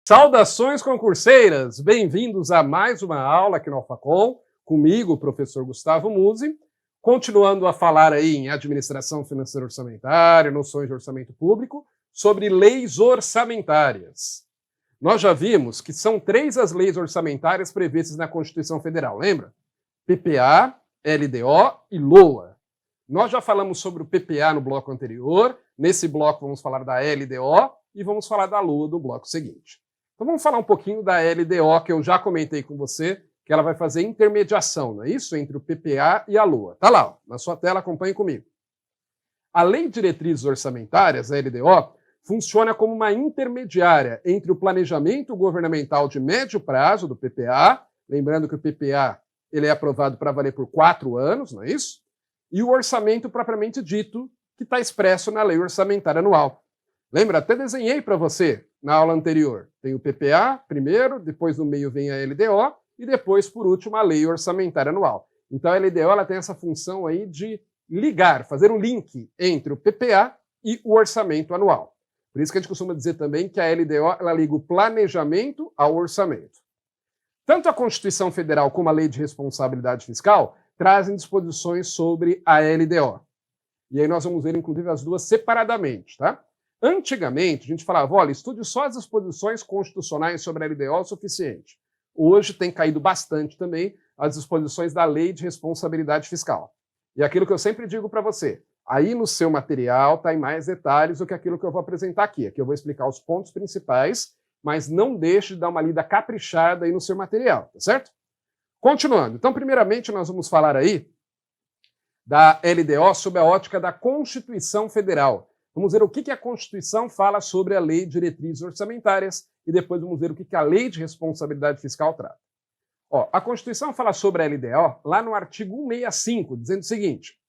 Saudações concurseiras! Bem-vindos a mais uma aula aqui no Alfacom, comigo, o professor Gustavo Musi, continuando a falar aí em administração financeira orçamentária, noções de orçamento público, sobre leis orçamentárias. Nós já vimos que são 3 as leis orçamentárias previstas na Constituição Federal, lembra? PPA, LDO e LOA. Nós já falamos sobre o PPA no bloco anterior, nesse bloco vamos falar da LDO e vamos falar da LOA no bloco seguinte. Então vamos falar um pouquinho da LDO, que eu já comentei com você, que ela vai fazer intermediação, não é isso? Entre o PPA e a LOA. Tá lá, ó, na sua tela, acompanhe comigo. A Lei de Diretrizes Orçamentárias, a LDO, funciona como uma intermediária entre o planejamento governamental de médio prazo, do PPA, lembrando que o PPA ele é aprovado para valer por 4 anos, não é isso? E o orçamento propriamente dito, que está expresso na Lei Orçamentária Anual. Lembra? Até desenhei para você na aula anterior. Tem o PPA primeiro, depois no meio vem a LDO e depois, por último, a Lei Orçamentária Anual. Então a LDO ela tem essa função aí de ligar, fazer um link entre o PPA e o orçamento anual. Por isso que a gente costuma dizer também que a LDO ela liga o planejamento ao orçamento. Tanto a Constituição Federal como a Lei de Responsabilidade Fiscal trazem disposições sobre a LDO. E aí nós vamos ver, inclusive, as duas separadamente, tá? Antigamente, a gente falava, olha, estude só as disposições constitucionais sobre a LDO o suficiente. Hoje tem caído bastante também as disposições da Lei de Responsabilidade Fiscal. E aquilo que eu sempre digo para você, aí no seu material está em mais detalhes do que aquilo que eu vou apresentar aqui. Aqui eu vou explicar os pontos principais, mas não deixe de dar uma lida caprichada aí no seu material, tá certo? Continuando, então primeiramente nós vamos falar aí da LDO sob a ótica da Constituição Federal. Vamos ver o que a Constituição fala sobre a Lei de Diretrizes Orçamentárias e depois vamos ver o que a Lei de Responsabilidade Fiscal trata. Ó, a Constituição fala sobre a LDO lá no artigo 165, dizendo o seguinte: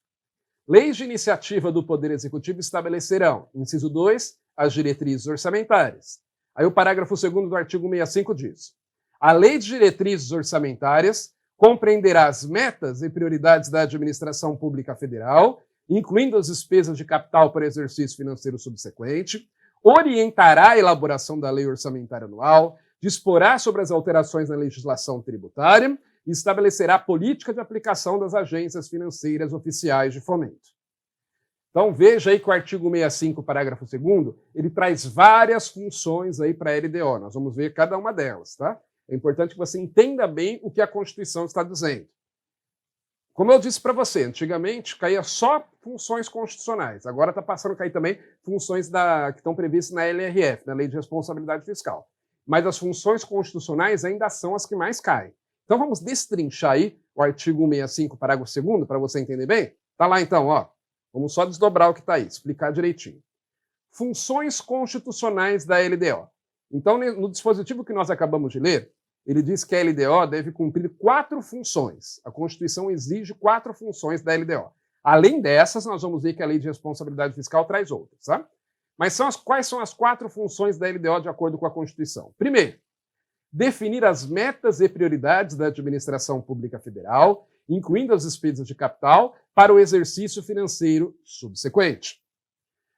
leis de iniciativa do Poder Executivo estabelecerão, inciso 2, as diretrizes orçamentárias. Aí o parágrafo 2º do artigo 165 diz: a Lei de Diretrizes Orçamentárias compreenderá as metas e prioridades da administração pública federal, incluindo as despesas de capital para exercício financeiro subsequente, orientará a elaboração da Lei Orçamentária Anual, disporá sobre as alterações na legislação tributária e estabelecerá a política de aplicação das agências financeiras oficiais de fomento. Então veja aí que o artigo 165, parágrafo 2º, ele traz várias funções aí para a LDO. Nós vamos ver cada uma delas, tá? É importante que você entenda bem o que a Constituição está dizendo. Como eu disse para você, antigamente caía só funções constitucionais, agora está passando a cair também funções que estão previstas na LRF, na Lei de Responsabilidade Fiscal. Mas as funções constitucionais ainda são as que mais caem. Então vamos destrinchar aí o artigo 165, parágrafo 2º, para você entender bem? Tá lá então, ó. Vamos só desdobrar o que está aí, explicar direitinho. Funções constitucionais da LDO. Então, no dispositivo que nós acabamos de ler, ele diz que a LDO deve cumprir 4 funções. A Constituição exige 4 funções da LDO. Além dessas, nós vamos ver que a Lei de Responsabilidade Fiscal traz outras, tá? Mas quais são as 4 funções da LDO de acordo com a Constituição? Primeiro, definir as metas e prioridades da administração pública federal, incluindo as despesas de capital, para o exercício financeiro subsequente.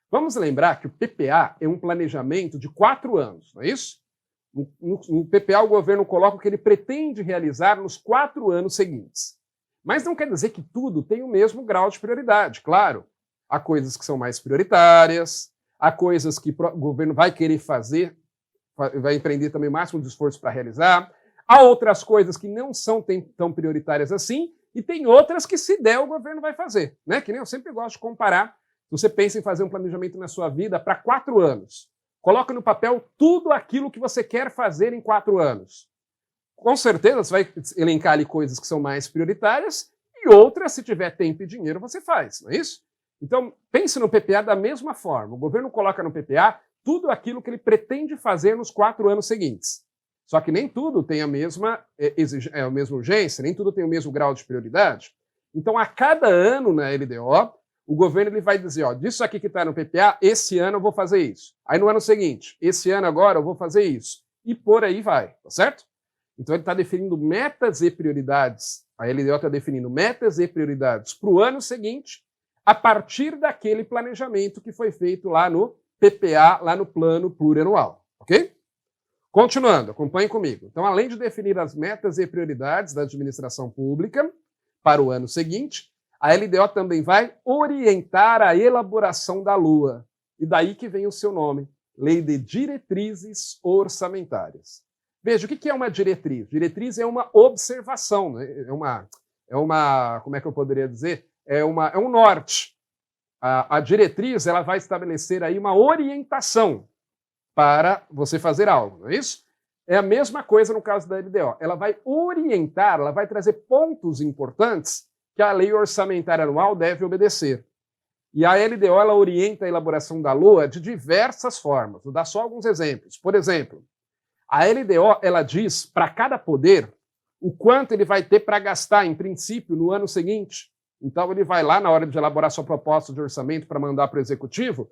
Vamos lembrar que o PPA é um planejamento de 4 anos, não é isso? No PPA, o governo coloca o que ele pretende realizar nos 4 anos seguintes. Mas não quer dizer que tudo tem o mesmo grau de prioridade, claro. Há coisas que são mais prioritárias, há coisas que o governo vai querer fazer, vai empreender também o máximo de esforço para realizar. Há outras coisas que não são tão prioritárias assim, e tem outras que, se der, o governo vai fazer, né? Que nem eu sempre gosto de comparar. Se você pensa em fazer um planejamento na sua vida para 4 anos, coloca no papel tudo aquilo que você quer fazer em 4 anos. Com certeza você vai elencar ali coisas que são mais prioritárias e outras, se tiver tempo e dinheiro, você faz, não é isso? Então, pense no PPA da mesma forma. O governo coloca no PPA tudo aquilo que ele pretende fazer nos 4 anos seguintes. Só que nem tudo tem a mesma urgência, nem tudo tem o mesmo grau de prioridade. Então, a cada ano na LDO, o governo ele vai dizer, ó, disso aqui que está no PPA, esse ano eu vou fazer isso. Aí no ano seguinte, esse ano agora eu vou fazer isso. E por aí vai, tá certo? Então ele está definindo metas e prioridades. A LDO está definindo metas e prioridades para o ano seguinte, a partir daquele planejamento que foi feito lá no PPA, lá no plano plurianual, ok? Continuando, acompanhe comigo. Então, além de definir as metas e prioridades da administração pública para o ano seguinte, a LDO também vai orientar a elaboração da LUA. E daí que vem o seu nome, Lei de Diretrizes Orçamentárias. Veja, o que é uma diretriz? Diretriz é uma observação, né? Como é que eu poderia dizer? É um norte. A diretriz, ela vai estabelecer aí uma orientação para você fazer algo, não é isso? É a mesma coisa no caso da LDO. Ela vai orientar, ela vai trazer pontos importantes que a lei orçamentária anual deve obedecer. E a LDO, ela orienta a elaboração da LOA de diversas formas. Vou dar só alguns exemplos. Por exemplo, a LDO, ela diz para cada poder o quanto ele vai ter para gastar, em princípio, no ano seguinte. Então, ele vai lá, na hora de elaborar sua proposta de orçamento para mandar para o executivo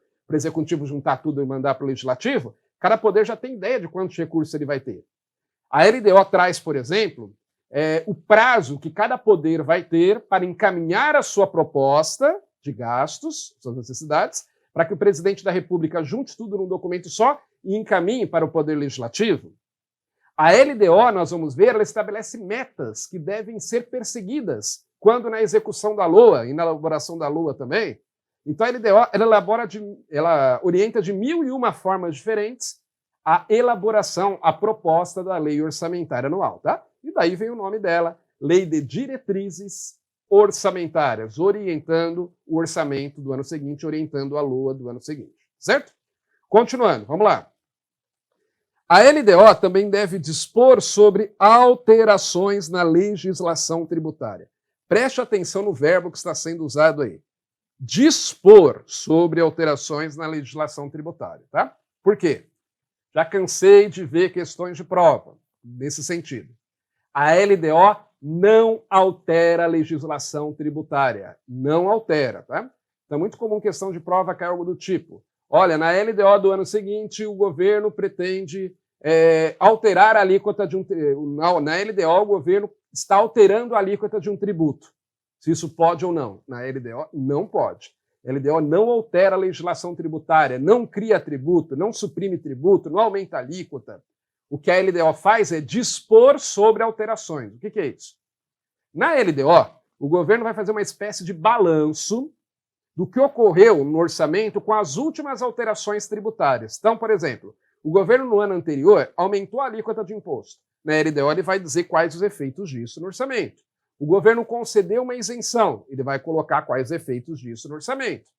juntar tudo e mandar para o legislativo, cada poder já tem ideia de quantos recursos ele vai ter. A LDO traz, por exemplo, o prazo que cada poder vai ter para encaminhar a sua proposta de gastos, suas necessidades, para que o presidente da República junte tudo num documento só e encaminhe para o Poder Legislativo. A LDO, nós vamos ver, ela estabelece metas que devem ser perseguidas quando na execução da LOA e na elaboração da LOA também. Então a LDO, ela orienta de 1001 formas diferentes a elaboração, a proposta da Lei Orçamentária Anual, tá? E daí vem o nome dela, Lei de Diretrizes Orçamentárias, orientando o orçamento do ano seguinte, orientando a LOA do ano seguinte, certo? Continuando, vamos lá. A LDO também deve dispor sobre alterações na legislação tributária. Preste atenção no verbo que está sendo usado aí. Dispor sobre alterações na legislação tributária, tá? Por quê? Já cansei de ver questões de prova nesse sentido. A LDO não altera a legislação tributária. Não altera, tá? Então é muito comum questão de prova cair algo do tipo: olha, na LDO do ano seguinte, o governo pretende alterar a alíquota de um... Na LDO, o governo está alterando a alíquota de um tributo. Se isso pode ou não. Na LDO, não pode. A LDO não altera a legislação tributária, não cria tributo, não suprime tributo, não aumenta a alíquota. O que a LDO faz é dispor sobre alterações. O que é isso? Na LDO, o governo vai fazer uma espécie de balanço do que ocorreu no orçamento com as últimas alterações tributárias. Então, por exemplo, o governo no ano anterior aumentou a alíquota de imposto. Na LDO, ele vai dizer quais os efeitos disso no orçamento. O governo concedeu uma isenção, ele vai colocar quais os efeitos disso no orçamento.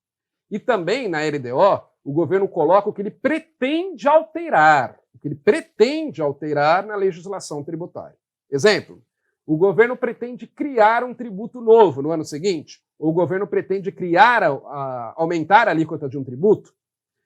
E também, na LDO, o governo coloca o que ele pretende alterar, na legislação tributária. Exemplo, o governo pretende criar um tributo novo no ano seguinte, ou o governo pretende aumentar a alíquota de um tributo.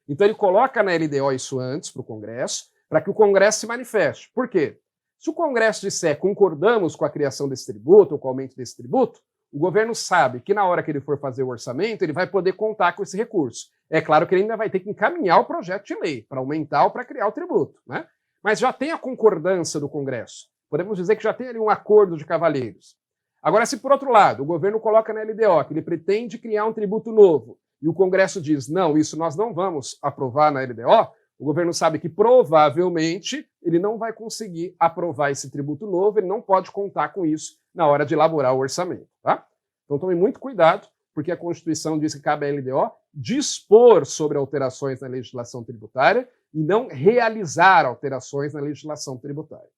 Então ele coloca na LDO isso antes para o Congresso, para que o Congresso se manifeste. Por quê? Se o Congresso disser concordamos com a criação desse tributo ou com o aumento desse tributo, o governo sabe que na hora que ele for fazer o orçamento, ele vai poder contar com esse recurso. É claro que ele ainda vai ter que encaminhar o projeto de lei para aumentar ou para criar o tributo, né? Mas já tem a concordância do Congresso. Podemos dizer que já tem ali um acordo de cavalheiros. Agora, se por outro lado, o governo coloca na LDO que ele pretende criar um tributo novo e o Congresso diz, não, isso nós não vamos aprovar na LDO, o governo sabe que provavelmente ele não vai conseguir aprovar esse tributo novo, ele não pode contar com isso na hora de elaborar o orçamento, tá? Então tome muito cuidado, porque a Constituição diz que cabe à LDO dispor sobre alterações na legislação tributária e não realizar alterações na legislação tributária.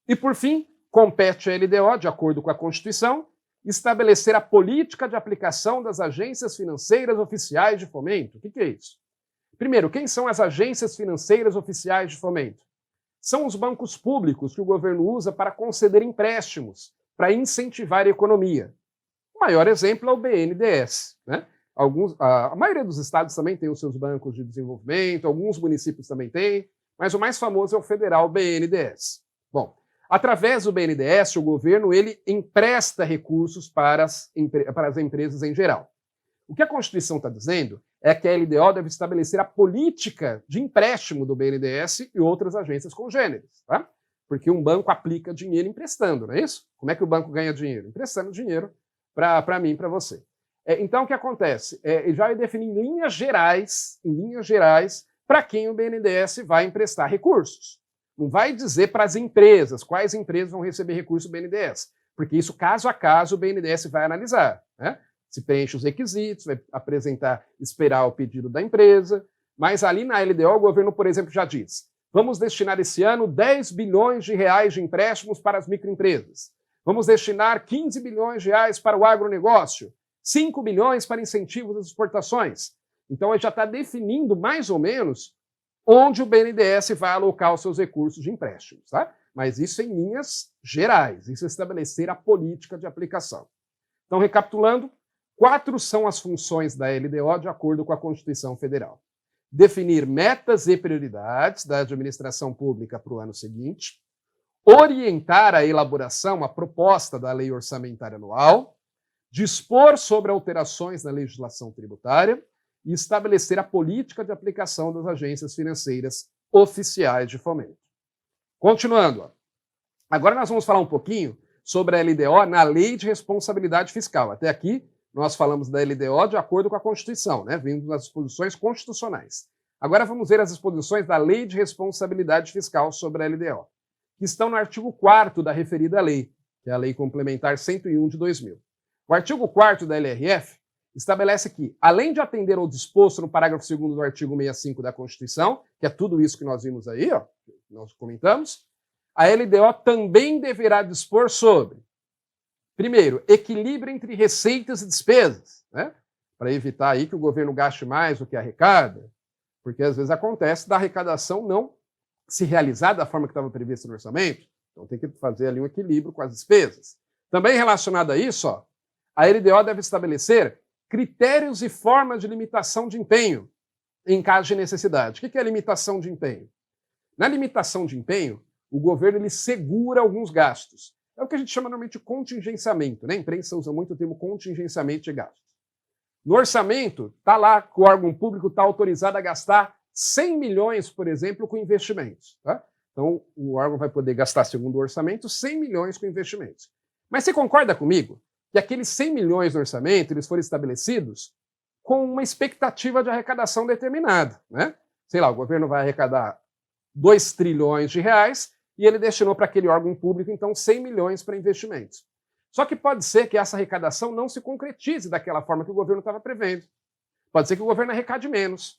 E por fim, compete à LDO, de acordo com a Constituição, estabelecer a política de aplicação das agências financeiras oficiais de fomento. O que é isso? Primeiro, quem são as agências financeiras oficiais de fomento? São os bancos públicos que o governo usa para conceder empréstimos, para incentivar a economia. O maior exemplo é o BNDES, né? A maioria dos estados também tem os seus bancos de desenvolvimento, alguns municípios também têm, mas o mais famoso é o federal BNDES. Bom, através do BNDES, o governo ele empresta recursos para as empresas em geral. O que a Constituição está dizendo é que a LDO deve estabelecer a política de empréstimo do BNDES e outras agências congêneres, tá? Porque um banco aplica dinheiro emprestando, não é isso? Como é que o banco ganha dinheiro? Emprestando dinheiro para mim e para você. Então, o que acontece? Ele já vai definir em linhas gerais, para quem o BNDES vai emprestar recursos. Não vai dizer para as empresas quais empresas vão receber recurso do BNDES, porque isso, caso a caso, o BNDES vai analisar, né? Se preenche os requisitos, vai apresentar, esperar o pedido da empresa, mas ali na LDO o governo, por exemplo, já diz: vamos destinar esse ano 10 bilhões de reais de empréstimos para as microempresas. Vamos destinar 15 bilhões de reais para o agronegócio, 5 bilhões para incentivos às exportações. Então, ele já está definindo mais ou menos onde o BNDES vai alocar os seus recursos de empréstimos, tá? Mas isso em linhas gerais, isso é estabelecer a política de aplicação. Então, recapitulando, 4 são as funções da LDO de acordo com a Constituição Federal: definir metas e prioridades da administração pública para o ano seguinte, orientar a elaboração, a proposta da lei orçamentária anual, dispor sobre alterações na legislação tributária e estabelecer a política de aplicação das agências financeiras oficiais de fomento. Continuando, agora nós vamos falar um pouquinho sobre a LDO na Lei de Responsabilidade Fiscal. Até aqui, nós falamos da LDO de acordo com a Constituição, né, vindo das disposições constitucionais. Agora vamos ver as disposições da Lei de Responsabilidade Fiscal sobre a LDO, que estão no artigo 4º da referida lei, que é a Lei Complementar 101 de 2000. O artigo 4º da LRF estabelece que, além de atender ao disposto no parágrafo 2º do artigo 65 da Constituição, que é tudo isso que nós vimos aí, ó, nós comentamos, a LDO também deverá dispor sobre, primeiro, equilíbrio entre receitas e despesas, né, para evitar aí que o governo gaste mais do que arrecada, porque às vezes acontece da arrecadação não se realizar da forma que estava prevista no orçamento, então tem que fazer ali um equilíbrio com as despesas. Também relacionado a isso, ó, a LDO deve estabelecer critérios e formas de limitação de empenho em caso de necessidade. O que é limitação de empenho? Na limitação de empenho, o governo ele segura alguns gastos. É o que a gente chama normalmente de contingenciamento, né? A imprensa usa muito o termo contingenciamento de gastos. No orçamento, está lá que o órgão público está autorizado a gastar 100 milhões, por exemplo, com investimentos. Tá? Então, o órgão vai poder gastar, segundo o orçamento, 100 milhões com investimentos. Mas você concorda comigo que aqueles 100 milhões no orçamento eles foram estabelecidos com uma expectativa de arrecadação determinada, né? Sei lá, o governo vai arrecadar 2 trilhões de reais e ele destinou para aquele órgão público, então, 100 milhões para investimentos. Só que pode ser que essa arrecadação não se concretize daquela forma que o governo estava prevendo. Pode ser que o governo arrecade menos.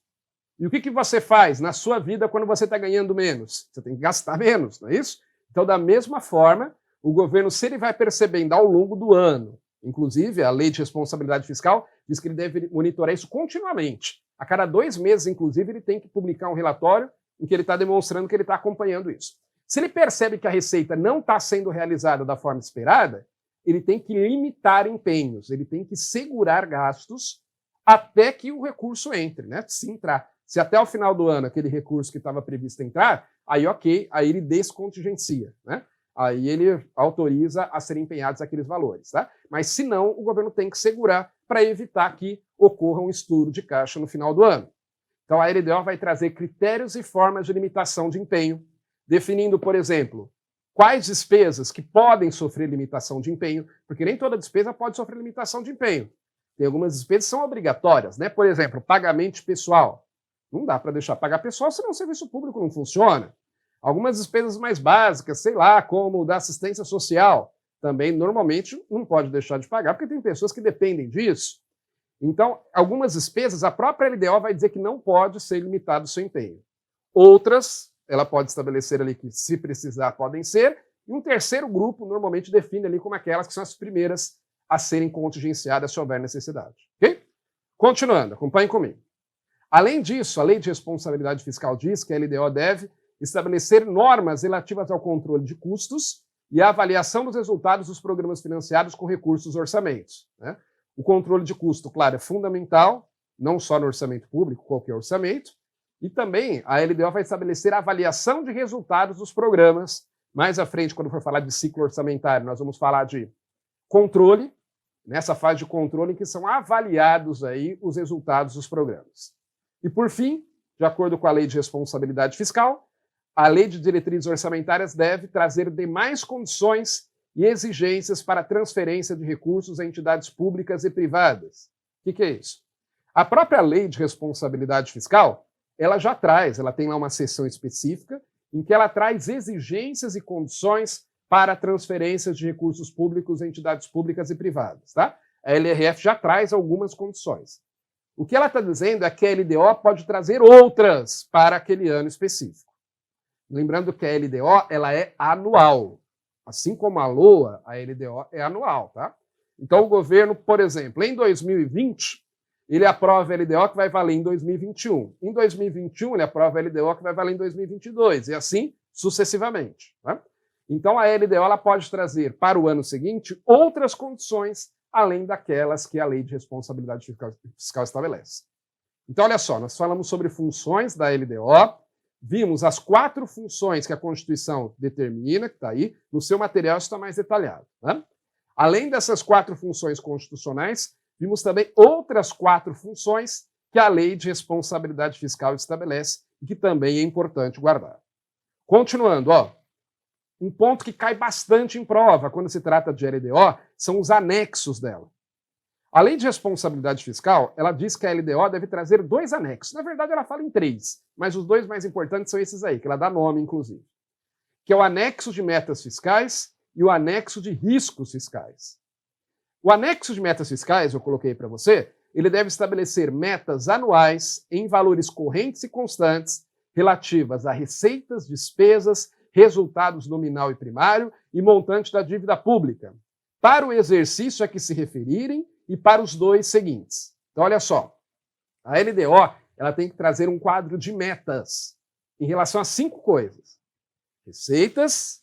E o que você faz na sua vida quando você está ganhando menos? Você tem que gastar menos, não é isso? Então, da mesma forma, o governo, se ele vai percebendo ao longo do ano, inclusive a Lei de Responsabilidade Fiscal diz que ele deve monitorar isso continuamente. A cada 2 meses, inclusive, ele tem que publicar um relatório em que ele está demonstrando que ele está acompanhando isso. Se ele percebe que a receita não está sendo realizada da forma esperada, ele tem que limitar empenhos, ele tem que segurar gastos até que o recurso entre, né? Se entrar. Se até o final do ano aquele recurso que estava previsto entrar, aí ok, aí ele descontingencia, né? Aí ele autoriza a serem empenhados aqueles valores, tá? Mas se não, o governo tem que segurar para evitar que ocorra um estouro de caixa no final do ano. Então a LDO vai trazer critérios e formas de limitação de empenho, definindo, por exemplo, quais despesas que podem sofrer limitação de empenho, porque nem toda despesa pode sofrer limitação de empenho. Tem algumas despesas que são obrigatórias, né? Por exemplo, pagamento de pessoal. Não dá para deixar pagar pessoal, senão o serviço público não funciona. Algumas despesas mais básicas, sei lá, como da assistência social, também normalmente não pode deixar de pagar, porque tem pessoas que dependem disso. Então, algumas despesas, a própria LDO vai dizer que não pode ser limitado o seu empenho. Outras, ela pode estabelecer ali que, se precisar, podem ser. E um terceiro grupo, normalmente, define ali como aquelas que são as primeiras a serem contingenciadas se houver necessidade. Ok? Continuando, acompanhem comigo. Além disso, a Lei de Responsabilidade Fiscal diz que a LDO deve estabelecer normas relativas ao controle de custos e à avaliação dos resultados dos programas financiados com recursos dos orçamentos, né? O controle de custo, claro, é fundamental, não só no orçamento público, qualquer orçamento, e também a LDO vai estabelecer a avaliação de resultados dos programas. Mais à frente, quando for falar de ciclo orçamentário, nós vamos falar de controle, nessa fase de controle em que são avaliados aí os resultados dos programas. E por fim, de acordo com a Lei de Responsabilidade Fiscal, a Lei de Diretrizes Orçamentárias deve trazer demais condições e exigências para a transferência de recursos a entidades públicas e privadas. O que é isso? A própria Lei de Responsabilidade Fiscal, ela já traz, ela tem lá uma seção específica em que ela traz exigências e condições para transferências de recursos públicos a entidades públicas e privadas. Tá? A LRF já traz algumas condições. O que ela está dizendo é que a LDO pode trazer outras para aquele ano específico. Lembrando que a LDO ela é anual. Assim como a LOA, a LDO é anual. Tá? Então o governo, por exemplo, em 2020, ele aprova a LDO que vai valer em 2021. Em 2021, ele aprova a LDO que vai valer em 2022, e assim sucessivamente. Tá? Então a LDO ela pode trazer para o ano seguinte outras condições, além daquelas que a Lei de Responsabilidade Fiscal estabelece. Então, olha só, nós falamos sobre funções da LDO, vimos as 4 funções que a Constituição determina, que está aí, no seu material isso está mais detalhado. Né? Além dessas 4 funções constitucionais, vimos também outras 4 funções que a Lei de Responsabilidade Fiscal estabelece e que também é importante guardar. Continuando, ó, um ponto que cai bastante em prova quando se trata de LDO são os anexos dela. A Lei de Responsabilidade Fiscal, ela diz que a LDO deve trazer 2 anexos. Na verdade, ela fala em 3, mas os 2 mais importantes são esses aí, que ela dá nome, inclusive. Que é o anexo de metas fiscais e o anexo de riscos fiscais. O anexo de metas fiscais, eu coloquei para você, ele deve estabelecer metas anuais em valores correntes e constantes relativas a receitas, despesas, resultados nominal e primário e montante da dívida pública, para o exercício a que se referirem e para os 2 seguintes. Então, olha só, a LDO ela tem que trazer um quadro de metas em relação a 5 coisas. Receitas,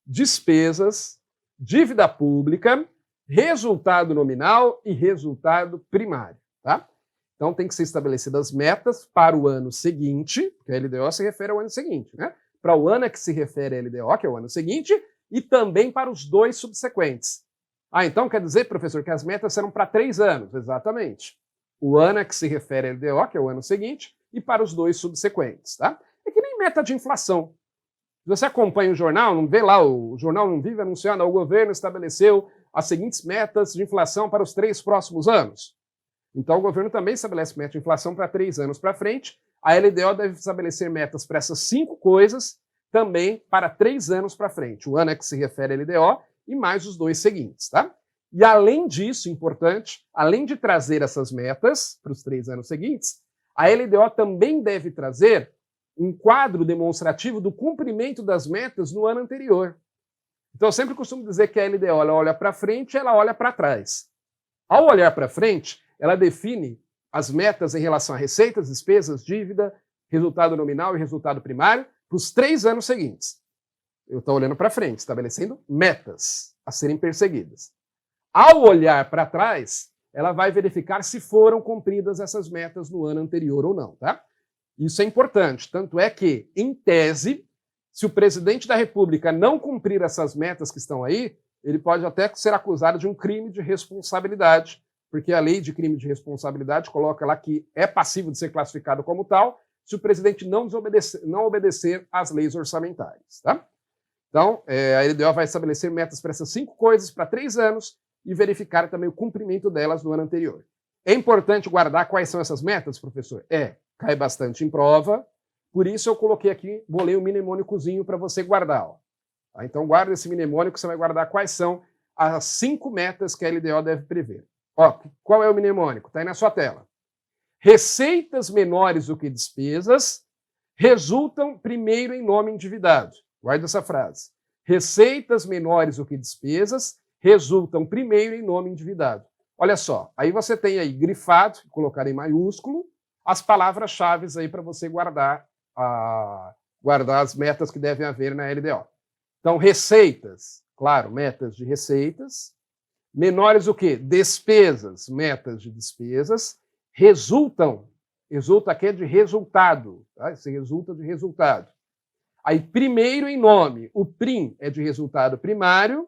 despesas, dívida pública, resultado nominal e resultado primário. Tá? Então tem que ser estabelecidas metas para o ano seguinte, porque a LDO se refere ao ano seguinte, né? Para o ano a que se refere a LDO, que é o ano seguinte, e também para os 2 subsequentes. Ah, então quer dizer, professor, que as metas serão para 3 anos. Exatamente. O ano a que se refere a LDO, que é o ano seguinte, e para os 2 subsequentes. Tá? É que nem meta de inflação. Se você acompanha o jornal, não vê lá, o jornal não vive anunciando, o governo estabeleceu as seguintes metas de inflação para os 3 próximos anos. Então o governo também estabelece meta de inflação para 3 anos para frente. A LDO deve estabelecer metas para essas 5 coisas também para 3 anos para frente. O ano a que se refere a LDO e mais os 2 seguintes. Tá? E além disso, importante, além de trazer essas metas para os 3 anos seguintes, a LDO também deve trazer um quadro demonstrativo do cumprimento das metas no ano anterior. Então eu sempre costumo dizer que a LDO ela olha para frente e ela olha para trás. Ao olhar para frente, ela define as metas em relação a receitas, despesas, dívida, resultado nominal e resultado primário para os 3 anos seguintes. Eu estou olhando para frente, estabelecendo metas a serem perseguidas. Ao olhar para trás, ela vai verificar se foram cumpridas essas metas no ano anterior ou não. Tá? Isso é importante, tanto é que, em tese, se o presidente da República não cumprir essas metas que estão aí, ele pode até ser acusado de um crime de responsabilidade, porque a lei de crime de responsabilidade coloca lá que é passível de ser classificado como tal se o presidente não obedecer às leis orçamentárias. Tá? Então, a LDO vai estabelecer metas para essas 5 coisas para 3 anos e verificar também o cumprimento delas no ano anterior. É importante guardar quais são essas metas, professor? Cai bastante em prova, por isso eu coloquei aqui, bolei um mnemônicozinho para você guardar. Ó. Tá? Então guarda esse mnemônico, você vai guardar quais são as 5 metas que a LDO deve prever. Ó, qual é o mnemônico? Está aí na sua tela. Receitas menores do que despesas resultam primeiro em nome endividado. Guarda essa frase. Receitas menores do que despesas resultam primeiro em nome endividado. Olha só, aí você tem aí grifado, colocar em maiúsculo, as palavras-chave aí para você guardar as metas que devem haver na LDO. Então, receitas, claro, metas de receitas. Menores o quê? Despesas, metas de despesas. Resulta aqui é de resultado, tá? Isso resulta de resultado. Aí, primeiro em nome, o prim é de resultado primário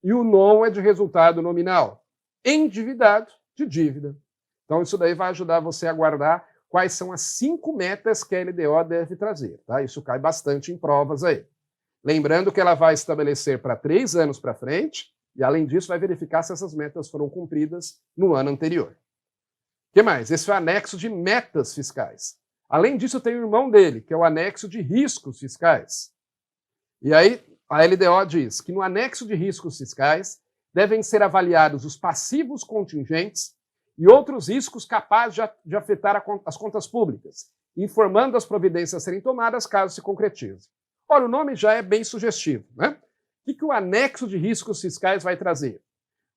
e o non é de resultado nominal. Endividado, de dívida. Então, isso daí vai ajudar você a guardar quais são as 5 metas que a LDO deve trazer. Tá? Isso cai bastante em provas aí. Lembrando que ela vai estabelecer para 3 anos para frente e, além disso, vai verificar se essas metas foram cumpridas no ano anterior. O que mais? Esse é o anexo de metas fiscais. Além disso, tem o irmão dele, que é o anexo de riscos fiscais. E aí, a LDO diz que no anexo de riscos fiscais devem ser avaliados os passivos contingentes e outros riscos capazes de afetar as contas públicas, informando as providências a serem tomadas caso se concretize. Olha, o nome já é bem sugestivo, né? O que o anexo de riscos fiscais vai trazer?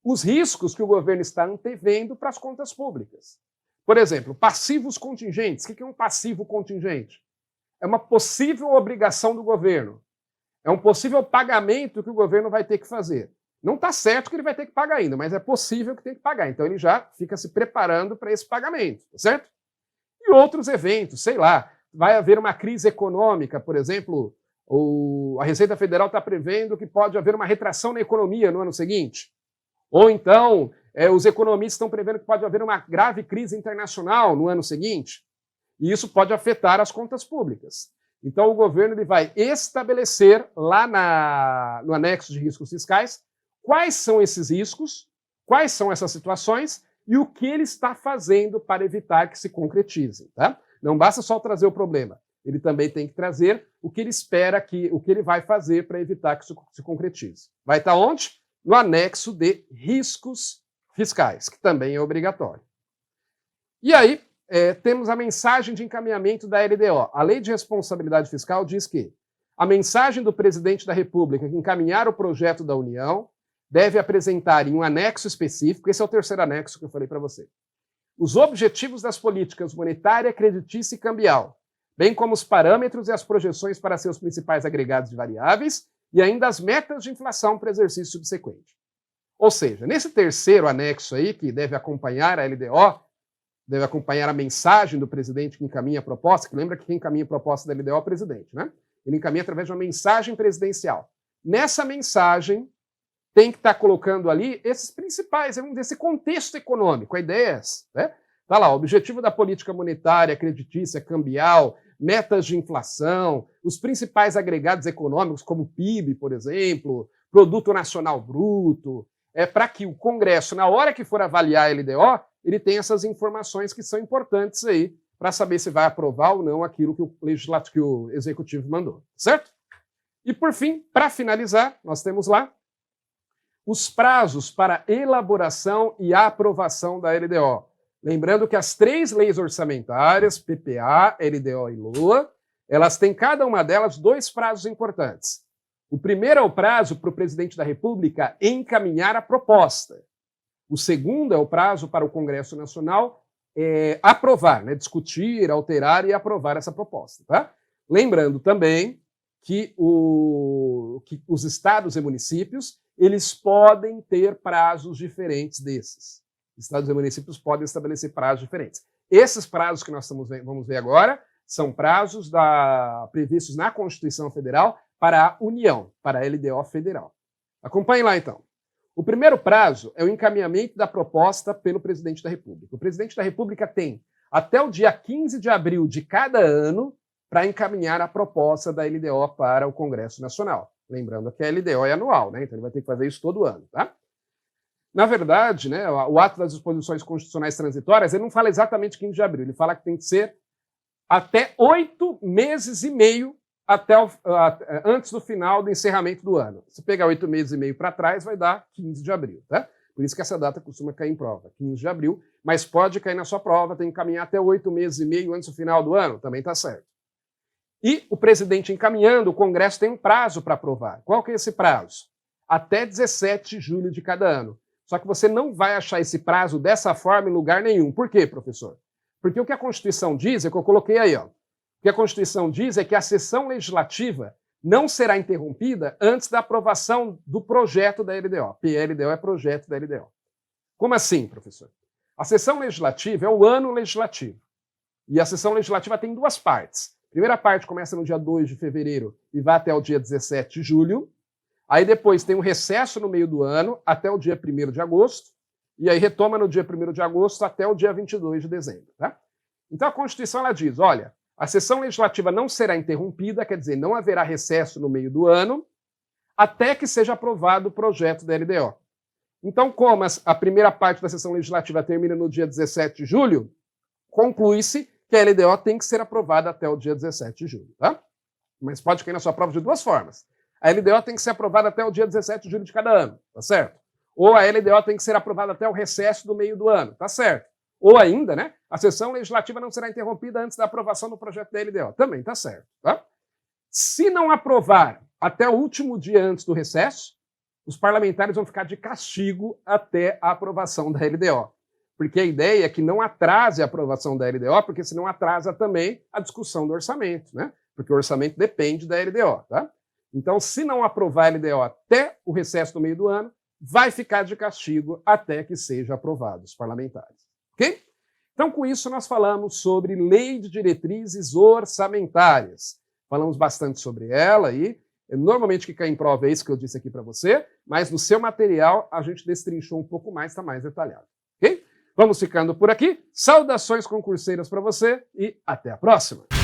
Os riscos que o governo está antevendo para as contas públicas. Por exemplo, passivos contingentes. O que é um passivo contingente? É uma possível obrigação do governo. É um possível pagamento que o governo vai ter que fazer. Não está certo que ele vai ter que pagar ainda, mas é possível que tenha que pagar. Então ele já fica se preparando para esse pagamento, tá certo? E outros eventos, sei lá, vai haver uma crise econômica, por exemplo, a Receita Federal está prevendo que pode haver uma retração na economia no ano seguinte. Ou então, os economistas estão prevendo que pode haver uma grave crise internacional no ano seguinte. E isso pode afetar as contas públicas. Então o governo ele vai estabelecer lá no anexo de riscos fiscais quais são esses riscos, quais são essas situações e o que ele está fazendo para evitar que se concretizem. Tá? Não basta só trazer o problema, ele também tem que trazer o que ele espera, o que ele vai fazer para evitar que isso se concretize. Vai estar onde? No anexo de riscos fiscais, que também é obrigatório. E aí, temos a mensagem de encaminhamento da LDO. A Lei de Responsabilidade Fiscal diz que a mensagem do presidente da República que encaminhar o projeto da União deve apresentar em um anexo específico, esse é o terceiro anexo que eu falei para você, os objetivos das políticas monetária, creditícia e cambial, bem como os parâmetros e as projeções para seus principais agregados de variáveis e ainda as metas de inflação para exercício subsequente. Ou seja, nesse terceiro anexo aí, que deve acompanhar a LDO, deve acompanhar a mensagem do presidente que encaminha a proposta, que lembra que quem encaminha a proposta da LDO é o presidente, né? Ele encaminha através de uma mensagem presidencial. Nessa mensagem, tem que estar colocando ali esses principais, vamos dizer, esse contexto econômico, a ideia é essa, né? Tá lá, o objetivo da política monetária, creditícia, cambial, metas de inflação, os principais agregados econômicos, como o PIB, por exemplo, Produto Nacional Bruto, para que o Congresso, na hora que for avaliar a LDO, ele tenha essas informações que são importantes aí para saber se vai aprovar ou não aquilo que o Executivo mandou, certo? E, por fim, para finalizar, nós temos lá os prazos para elaboração e aprovação da LDO. Lembrando que as três leis orçamentárias, PPA, LDO e LOA, elas têm cada uma delas dois prazos importantes. O primeiro é o prazo para o presidente da República encaminhar a proposta. O segundo é o prazo para o Congresso Nacional aprovar, né, discutir, alterar e aprovar essa proposta. Tá? Lembrando também que os estados e municípios eles podem ter prazos diferentes desses. Estados e municípios podem estabelecer prazos diferentes. Esses prazos que nós vamos ver agora são prazos previstos na Constituição Federal para a União, para a LDO federal. Acompanhem lá, então. O primeiro prazo é o encaminhamento da proposta pelo presidente da República. O presidente da República tem até o dia 15 de abril de cada ano para encaminhar a proposta da LDO para o Congresso Nacional. Lembrando que a LDO é anual, né? Então ele vai ter que fazer isso todo ano, tá? Na verdade, né, o ato das disposições constitucionais transitórias, ele não fala exatamente 15 de abril, ele fala que tem que ser até 8 meses e meio antes do final do encerramento do ano. Se pegar 8 meses e meio para trás, vai dar 15 de abril, tá? Por isso que essa data costuma cair em prova, 15 de abril, mas pode cair na sua prova, tem que caminhar até 8 meses e meio antes do final do ano, também está certo. E o presidente encaminhando, o Congresso tem um prazo para aprovar. Qual que é esse prazo? Até 17 de julho de cada ano. Só que você não vai achar esse prazo dessa forma em lugar nenhum. Por quê, professor? Porque o que a Constituição diz, é que eu coloquei aí, ó. O que a Constituição diz é que a sessão legislativa não será interrompida antes da aprovação do projeto da LDO. PLDO é projeto da LDO. Como assim, professor? A sessão legislativa é o ano legislativo. E a sessão legislativa tem duas partes. A primeira parte começa no dia 2 de fevereiro e vai até o dia 17 de julho. Aí depois tem um recesso no meio do ano, até o dia 1º de agosto, e aí retoma no dia 1º de agosto até o dia 22 de dezembro. Tá? Então a Constituição ela diz, olha, a sessão legislativa não será interrompida, quer dizer, não haverá recesso no meio do ano, até que seja aprovado o projeto da LDO. Então, como a primeira parte da sessão legislativa termina no dia 17 de julho, conclui-se que a LDO tem que ser aprovada até o dia 17 de julho, tá? Mas pode cair na sua prova de duas formas. A LDO tem que ser aprovada até o dia 17 de julho de cada ano, tá certo? Ou a LDO tem que ser aprovada até o recesso do meio do ano, tá certo? Ou ainda, né, a sessão legislativa não será interrompida antes da aprovação do projeto da LDO, também tá certo, tá? Se não aprovar até o último dia antes do recesso, os parlamentares vão ficar de castigo até a aprovação da LDO. Porque a ideia é que não atrase a aprovação da LDO, porque senão atrasa também a discussão do orçamento, né? Porque o orçamento depende da LDO, tá? Então, se não aprovar a LDO até o recesso do meio do ano, vai ficar de castigo até que seja aprovado os parlamentares. Ok? Então, com isso, nós falamos sobre Lei de Diretrizes Orçamentárias. Falamos bastante sobre ela e normalmente o que cai em prova é isso que eu disse aqui para você, mas no seu material a gente destrinchou um pouco mais, está mais detalhado. Ok? Vamos ficando por aqui. Saudações concurseiras para você e até a próxima!